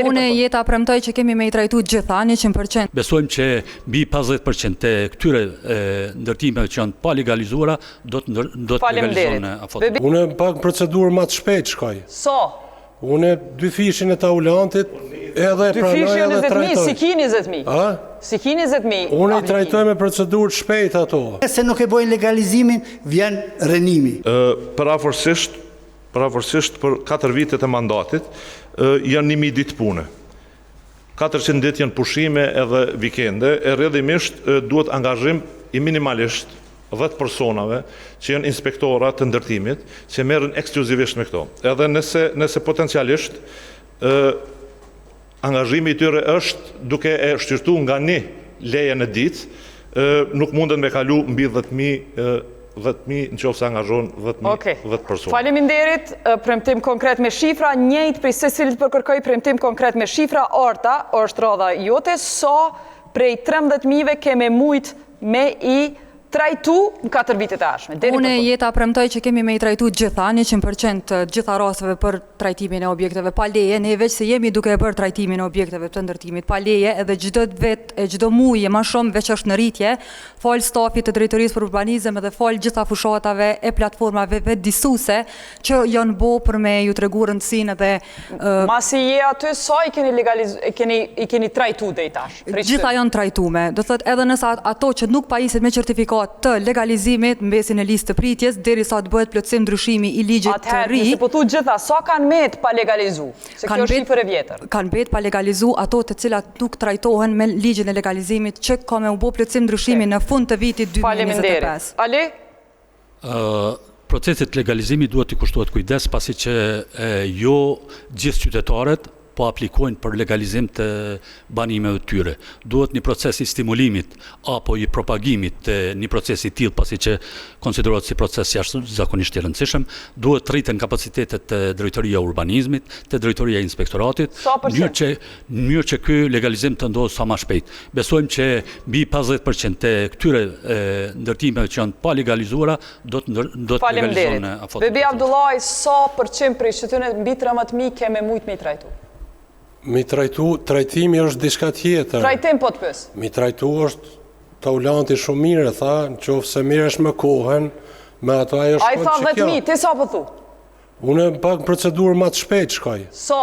Unë jeta premtoj që kemi me i trajtu gjitha 100%. Besojmë që mbi 50% të këtyre ndërtimeve që janë pa legalizuara do të legalizohen afat. Unë pak procedurë më të shpejt shkoj. So? Unë 2 fishin e taulantit edhe pranoj edhe trajtoj. Si ki 20.000? Si ki 20.000? Unë i trajtoj me procedurë të shpejt ato. Se nuk e bojnë legalizimin, vjen rënimi. Paraforsisht për 4 vitet e mandatit, janë 1000 ditë pune. 400 ditë janë pushime edhe vikende, e rrjedhimisht duhet angazhim i minimalisht 10 personave që janë inspektora të ndërtimit, që merren ekskluzivisht me këto. Edhe nëse potencialisht angazhimi i tyre është duke e shqyrtuar nga 1 leje në ditë, nuk mundet me kalu mbi 10.000 në qoftë se angazhon 10 persona. Faleminderit, premtim konkret me shifra, njëjtë prej secilit përkërkoj premtim konkret me shifra. Orta është radha jote, so prej 13.000 keme mujt me i trajtu në 4 vitet e ardhshme. Unë jeta premtoj që kemi me i trajtu gjitha 100% gjitha rasteve për trajtimin e objekteve pa leje, ne veç se jemi duke e bërë trajtimin e objekteve të ndërtimit pa leje, edhe çdo vetë e çdo muaj më shumë veç është në rritje, fal stafit të drejtorisë për urbanizëm edhe fal gjitha fushatave e platformave vetëdijsuese që janë bo për me ju tregu rëndësinë edhe masi je aty sa i keni trajtu deri tash? Gjitha janë trajtume. Do thotë edhe nëse ato që nuk pajiset me certifikat të legalizimit mbesin në listë të pritjes derisa të bëhet plotësim ndryshimi i ligjit të ri. Nëse po thu gjitha, sa kanë met pa legalizu? Se kjo është shifër e vjetër. Kanë bet pa legalizu ato të cilat nuk trajtohen me ligjin e legalizimit që ka me u bë plotësim ndryshimi në fund të vitit 2025. Ali? Procesit legalizimit duhet të kushtohet kujdes pasi që jo gjithë qytetarët po aplikojnë për legalizim të banimeve të tyre. Duhet një proces i stimulimit apo i propagimit të një proces i tillë, pasi që konsiderohet si proces jashtëzakonisht i rëndësishëm, duhet të rriten kapacitetet të drejtoria urbanizmit, të drejtoria inspektoratit, në mënyrë që ky legalizim të ndodhë sa më shpejt. Besojmë që mbi 50% të këtyre ndërtimeve që janë pa legalizuara do të legalizohen afat. Bebi Abdullaj, sa përqind prej qytetarëve mbi 13.000 keme mujt me i trajtu? Mi trajtu, trajtimi është diçka tjetër. Trajtim po të pës? Mi trajtu është taulanti shumë mirë, tha, në qoftë se miresh me kohën, me ato ajo shkoj që kjo. A i tha 10.000, ti sa po thu? Unë pak procedurë më të shpejt shkoj. So?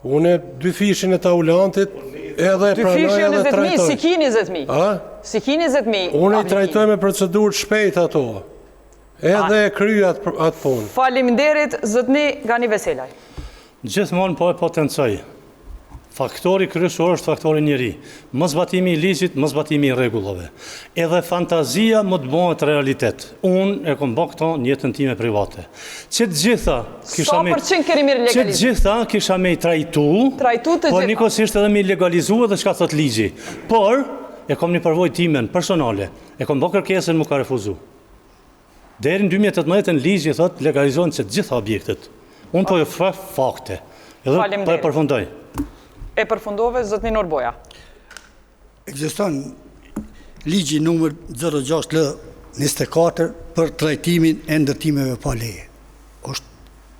Unë 2 fishin e taulantit edhe pranoj edhe trajtoj. 2 fishin 20.000, si ki 20.000? Si ki 20.000? Unë i trajtoj me procedurë shpejt ato. Edhe e kry atë punë. Faleminderit, zotni Gani Veselaj. Gjithmonë po e potencoj. Faktori kryesor është faktori njeri. Mosbatimi i ligjit, mosbatimi i rregullave. Edhe fantazia më të bëhet realitet. Unë e kam bërë këto në jetën time private. Që të gjitha kisha me kisha me i trajtu të por njëkohësisht edhe me i legalizu edhe çka thot ligji. Por e kam një përvojë timen personale. E kam bërë kërkesën më ka refuzu. Deri në 2018 ligji thot legalizohen të gjitha objektet. Unë po ju faf fakte. Edhe po e përfundoj. E përfundove, zotni Norboja. Ekziston ligji numër 06L24 për trajtimin e ndërtimeve pa leje. Është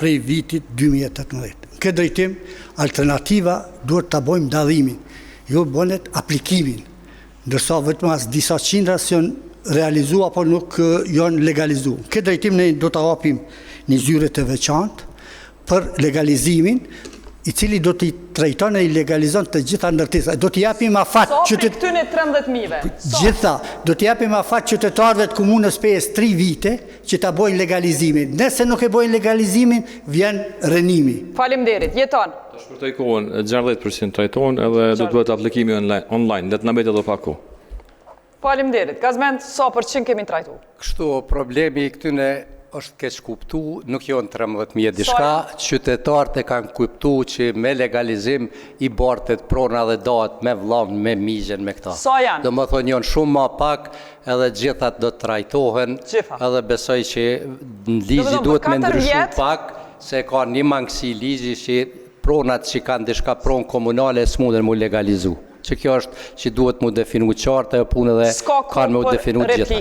prej vitit 2018. Në këtë drejtim, alternativa duhet ta bëjmë dallimin, jo bënet aplikimin, ndërsa vetëm as disa qindra që janë realizuar apo nuk janë legalizuar. Në këtë drejtim ne do ta hapim një zyre të veçantë për legalizimin, i cili do t'i trajton e i legalizon të gjitha ndërtesa. Do t'i japim afat këtyne 13.000-ve? Gjitha, do t'i japim afat qytetarëve të komunës 3 vite që ta bojnë legalizimin. Nëse nuk e bojnë legalizimin, vjen rënimi. Faleminderit, jeton. Të shpërtoj kohën, 60% trajton edhe do të bëhet aplikimi online, le të na mbet edhe pak kohë. Faleminderit. Gazmend, sa përqind kemi trajtu? Kështu problemi këtyne është keq kuptu, nuk janë 13.000 diçka, qytetarët e kanë kuptu që me legalizim i bartet prona dhe dahet me vllamë, me migjen, me këta. Sa janë? Do më thonë janë shumë ma pak, edhe gjithat do të trajtohen, edhe besoj që në ligji duhet me ndryshu pak, se ka një mangësi ligji që pronat që kanë diçka pronë komunale s'mundën mu legalizu. Që kjo është që duhet mu definu qartë e punë dhe kanë mu definu gjitha.